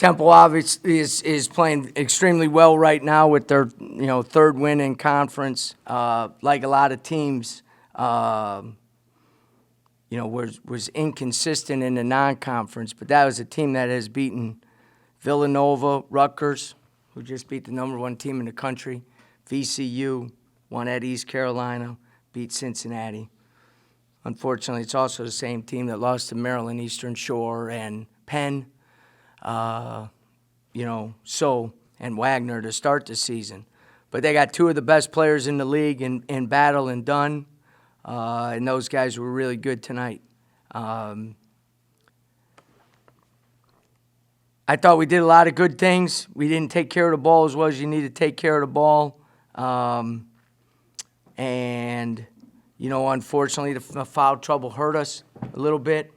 Temple obviously is playing extremely well right now with their third win in conference. Like a lot of teams, was inconsistent in the non-conference, but that was a team that has beaten Villanova, Rutgers, who just beat the number one team in the country, VCU, won at East Carolina, beat Cincinnati. Unfortunately, it's also the same team that lost to Maryland, Eastern Shore, and Penn. And Wagner to start the season. But they got two of the best players in the league in Battle and Dunn, and those guys were really good tonight. I thought we did a lot of good things. We didn't take care of the ball as well as you need to take care of the ball. Unfortunately, the foul trouble hurt us a little bit,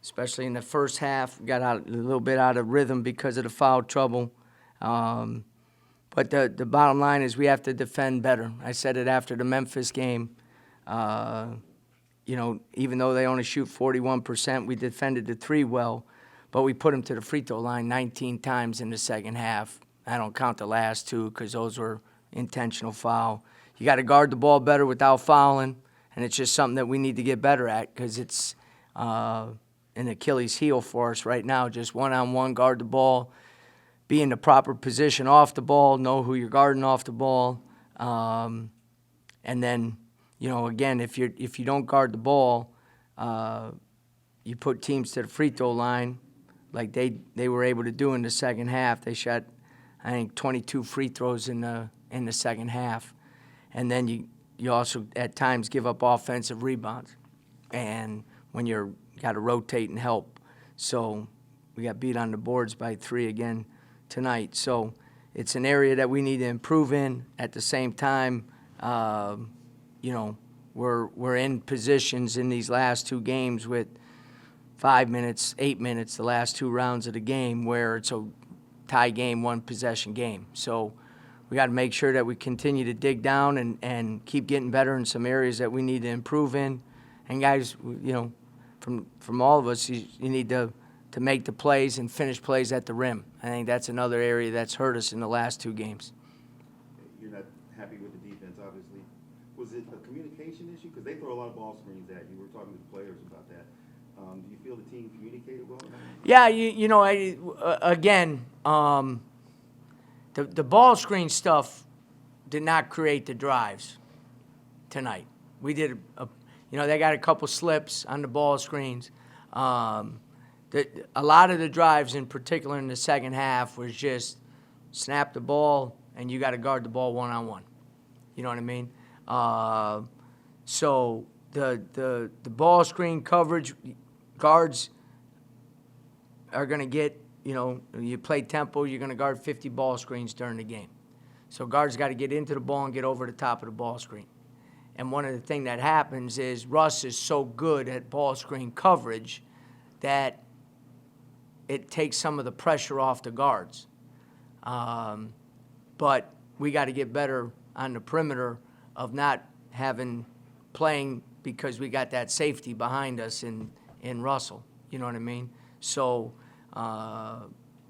especially in the first half. We got a little bit out of rhythm because of the foul trouble. But the bottom line is we have to defend better. I said it after the Memphis game. Even though they only shoot 41%, we defended the three well, but we put them to the free throw line 19 times in the second half. I don't count the last two because those were intentional foul. You got to guard the ball better without fouling, and it's just something that we need to get better at because it's an Achilles heel for us right now. Just one-on-one, guard the ball, be in the proper position off the ball, know who you're guarding off the ball, and then, again, if you don't guard the ball, you put teams to the free throw line like they were able to do in the second half. They shot, I think, 22 free throws in the second half. And then you also at times give up offensive rebounds, and when you got to rotate and help. So we got beat on the boards by 3 again tonight. So it's an area that we need to improve in. At the same time, we're in positions in these last 2 games with 5 minutes, 8 minutes, the last 2 rounds of the game where it's a tie game, 1-possession game. So we got to make sure that we continue to dig down and keep getting better in some areas that we need to improve in. And guys, from all of us, you need to make the plays and finish plays at the rim. I think that's another area that's hurt us in the last 2 games. You're not happy with the defense, obviously. Was it a communication issue? Because they throw a lot of ball screens at you. We're talking to the players about that. Do you feel the team communicated well enough? Yeah, the ball screen stuff did not create the drives tonight. We did they got a couple slips on the ball screens. A lot of the drives, in particular in the second half, was just snap the ball and you got to guard the ball one-on-one. You know what I mean? So the ball screen coverage, guards are going to get, you play tempo, you're going to guard 50 ball screens during the game. So guards got to get into the ball and get over the top of the ball screen. And one of the things that happens is Russ is so good at ball screen coverage that it takes some of the pressure off the guards. But we got to get better on the perimeter of not playing because we got that safety behind us in Russell. You know what I mean? So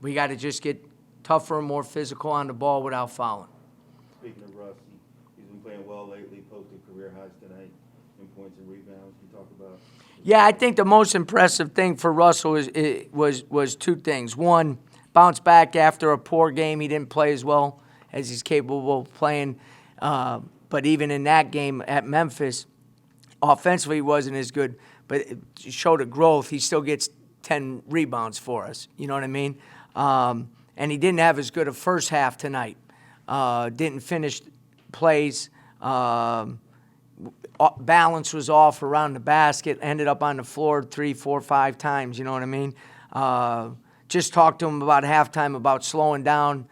we got to just get tougher and more physical on the ball without fouling. Speaking of Russ, he's been playing well lately, posted career highs tonight in points and rebounds. You talk about. Yeah, I think the most impressive thing for Russell was 2 things. One, bounce back after a poor game. He didn't play as well as he's capable of playing. But even in that game at Memphis, offensively he wasn't as good, but it showed a growth. He still gets 10 rebounds for us. You know what I mean? And he didn't have as good a first half tonight. Didn't finish plays. Balance was off around the basket. Ended up on the floor 3, 4, 5 times. You know what I mean? Just talked to him about halftime about slowing down,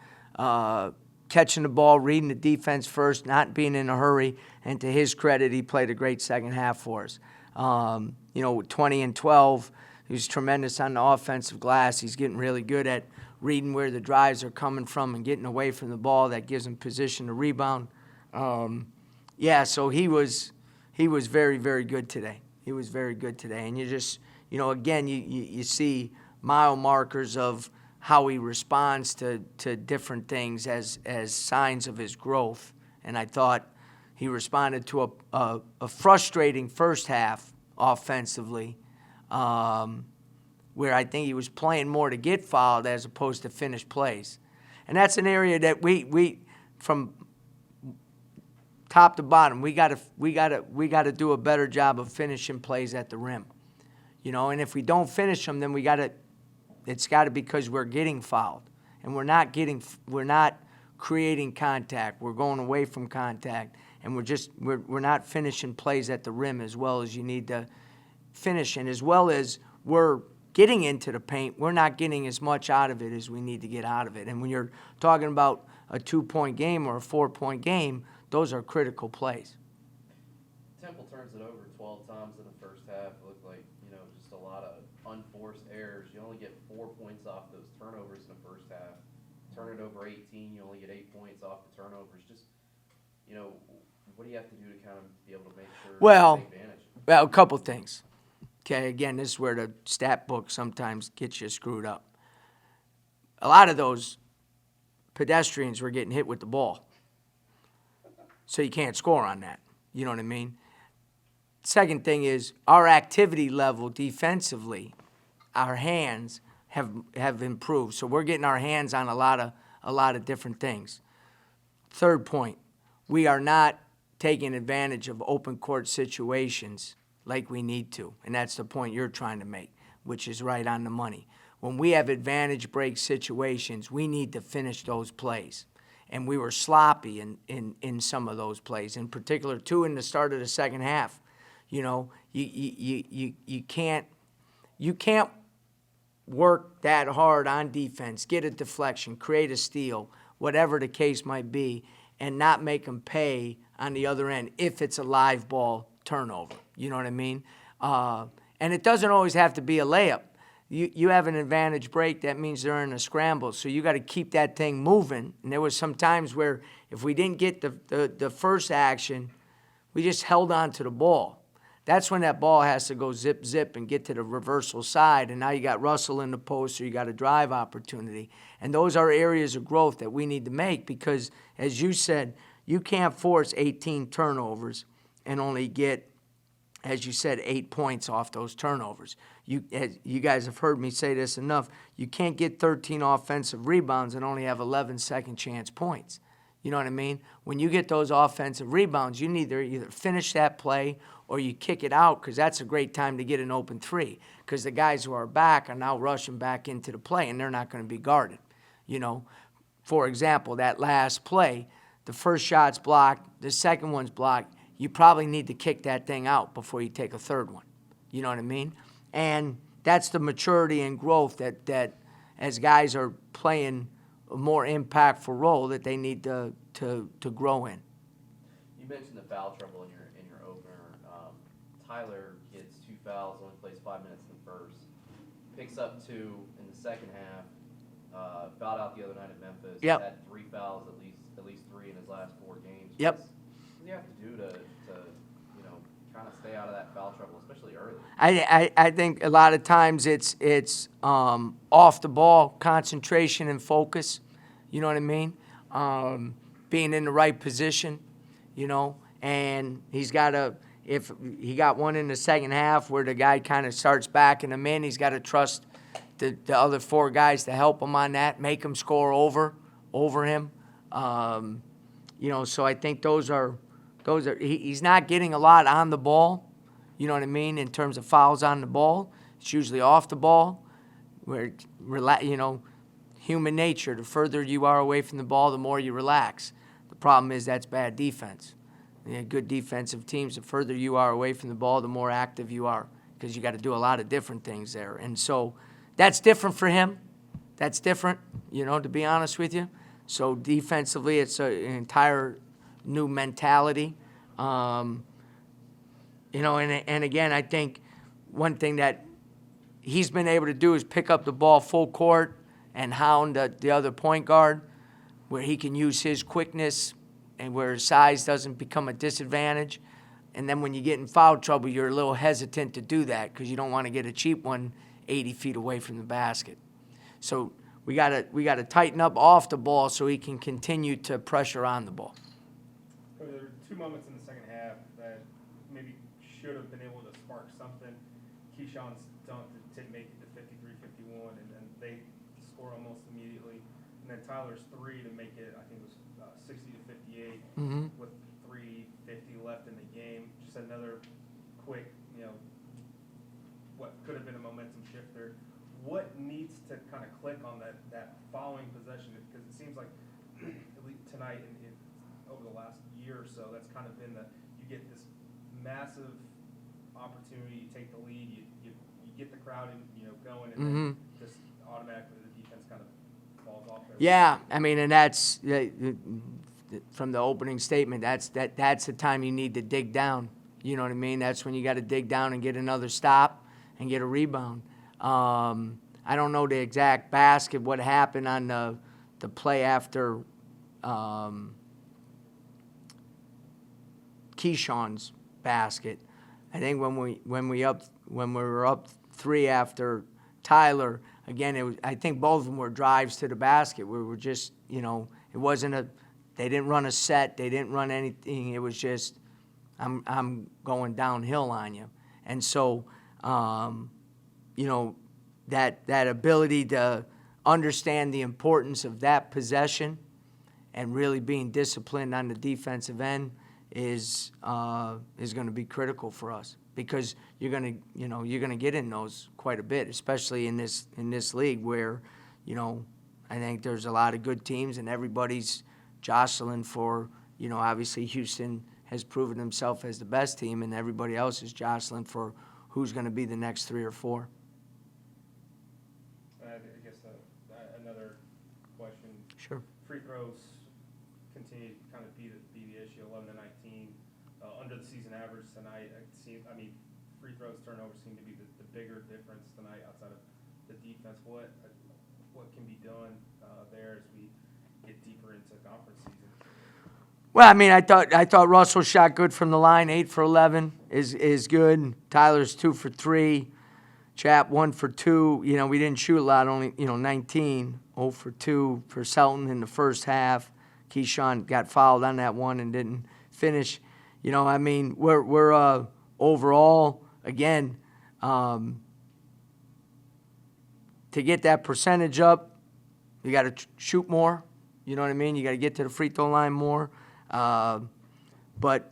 catching the ball, reading the defense first, not being in a hurry. And to his credit, he played a great second half for us. 20 and 12. He was tremendous on the offensive glass. He's getting really good at reading where the drives are coming from and getting away from the ball. That gives him position to rebound. So he was very, very good today. He was very good today. And you just, again, you see mile markers of how he responds to different things as signs of his growth. And I thought he responded to a frustrating first half offensively, where I think he was playing more to get fouled as opposed to finish plays. And that's an area that we from top to bottom, we got to do a better job of finishing plays at the rim. And if we don't finish them, then it's got to be because we're getting fouled, and we're not creating contact. We're going away from contact, and we're not finishing plays at the rim as well as you need to finish, and as well as we're getting into the paint, we're not getting as much out of it as we need to get out of it. And when you're talking about a 2-point game or a 4-point game, those are critical plays. Temple turns it over 12 times in the first half. It looked like, just a lot of unforced errors. You only get 4 points off those turnovers in the first half. Turn it over 18, you only get 8 points off the turnovers. Just, what do you have to do to kind of be able to make sure you take advantage? Well, a couple things. Okay, again, this is where the stat book sometimes gets you screwed up. A lot of those pedestrians were getting hit with the ball. So you can't score on that. You know what I mean? Second thing is our activity level defensively, our hands have improved. So we're getting our hands on a lot of different things. Third point, we are not taking advantage of open court situations like we need to. And that's the point you're trying to make, which is right on the money. When we have advantage break situations, we need to finish those plays. And we were sloppy in some of those plays, in particular, too, in the start of the second half. You can't work that hard on defense, get a deflection, create a steal, whatever the case might be, and not make them pay on the other end if it's a live ball turnover. You know what I mean? And it doesn't always have to be a layup. You have an advantage break, that means they're in a scramble. So you got to keep that thing moving. And there was some times where if we didn't get the first action, we just held on to the ball. That's when that ball has to go zip, zip and get to the reversal side. And now you got Russell in the post, or you got a drive opportunity. And those are areas of growth that we need to make because, as you said, you can't force 18 turnovers and only get, as you said, 8 points off those turnovers. You guys have heard me say this enough. You can't get 13 offensive rebounds and only have 11 second chance points. You know what I mean? When you get those offensive rebounds, you need to either finish that play or you kick it out because that's a great time to get an open three because the guys who are back are now rushing back into the play and they're not going to be guarded. For example, that last play, the first shot's blocked, the second one's blocked. You probably need to kick that thing out before you take a third one. You know what I mean? And that's the maturity and growth that as guys are playing a more impactful role that they need to grow in. You mentioned the foul trouble in your opener. Tyler gets 2 fouls, only plays 5 minutes in the first. Picks up 2 in the second half. Fouled out the other night at Memphis. Yep. Had 3 fouls, at least 3 in his last 4 games. Yep. What do you have to do to kind of stay out of that foul trouble, especially early? I think a lot of times it's off the ball concentration and focus. You know what I mean? Being in the right position, and if he got one in the second half where the guy kind of starts backing him in, he's got to trust the other 4 guys to help him on that, make him score over him. So I think those are he's not getting a lot on the ball, you know what I mean, in terms of fouls on the ball. It's usually off the ball where, human nature, the further you are away from the ball, the more you relax. The problem is that's bad defense. Good defensive teams, the further you are away from the ball, the more active you are because you got to do a lot of different things there. And so that's different for him. That's different, to be honest with you. So defensively, it's an entire new mentality. And again, I think one thing that he's been able to do is pick up the ball full court and hound the other point guard where he can use his quickness and where his size doesn't become a disadvantage. And then when you get in foul trouble, you're a little hesitant to do that because you don't want to get a cheap one 80 feet away from the basket. So we gotta tighten up off the ball so he can continue to pressure on the ball. There were two moments in the second half that maybe should have been able to spark something. Keyshawn's dunk to make it to 53-51, and then they score almost immediately. And then Tyler's three to make it, I think it was 60-58 with 3:50 left in the game. Just another quick, what could have been a momentum shifter. What needs to kind of click on that following possession? Because it seems like at least tonight and over the last year or so, that's kind of been you get this massive opportunity, you take the lead, you get the crowd going, and then just automatically the defense kind of falls off there. Yeah, I mean, and that's from the opening statement. That's the time you need to dig down. You know what I mean? That's when you got to dig down and get another stop and get a rebound. I don't know the exact basket, what happened on the play after Keyshawn's basket. I think when we were up three after Tyler, again, I think both of them were drives to the basket. We were just, it wasn't they didn't run a set, they didn't run anything. It was just, I'm going downhill on you. And so, that ability to understand the importance of that possession and really being disciplined on the defensive end is going to be critical for us, because you're going to get in those quite a bit, especially in this league where, I think there's a lot of good teams and everybody's jostling for, obviously Houston has proven himself as the best team, and everybody else is jostling for who's going to be the next 3 or 4. I guess another question. Sure. Free throws continue to kind of be the issue. 11-19 under the season average tonight. Free throws, turnovers seem to be the bigger difference tonight outside of the defense. What can be done there as we get deeper into conference season? Well, I mean, I thought Russell shot good from the line. 8 for 11 is good. Tyler's 2 for 3. Chap 1 for 2. We didn't shoot a lot, only 19. 0 for 2 for Selton in the first half. Keyshawn got fouled on that one and didn't finish. We're overall, again, to get that percentage up, you got to shoot more. You know what I mean? You got to get to the free throw line more. But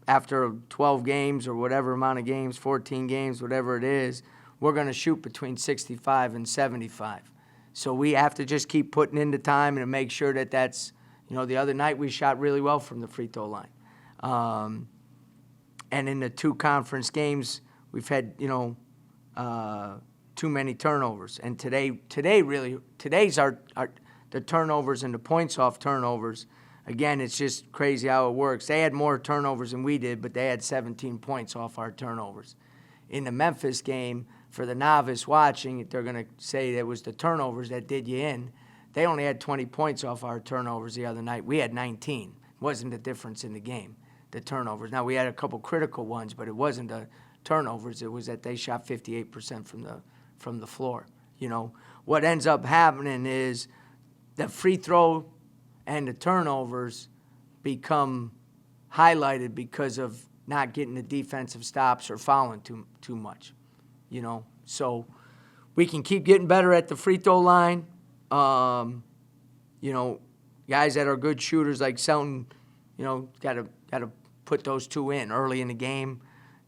after 12 games or whatever amount of games, 14 games, whatever it is, we're going to shoot between 65 and 75. So we have to just keep putting in the time and make sure that's, the other night we shot really well from the free throw line. And in the 2 conference games, we've had, too many turnovers. And today's the turnovers and the points off turnovers. Again, it's just crazy how it works. They had more turnovers than we did, but they had 17 points off our turnovers. In the Memphis game, for the novice watching, they're going to say it was the turnovers that did you in. They only had 20 points off our turnovers the other night. We had 19. It wasn't the difference in the game, the turnovers. Now, we had a couple critical ones, but it wasn't the turnovers. It was that they shot 58% from the floor. What ends up happening is the free throw and the turnovers become highlighted because of not getting the defensive stops or fouling too much, So we can keep getting better at the free throw line. Guys that are good shooters like Selton, got to put those 2 in early in the game.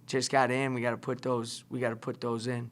Just got in. We got to put those in.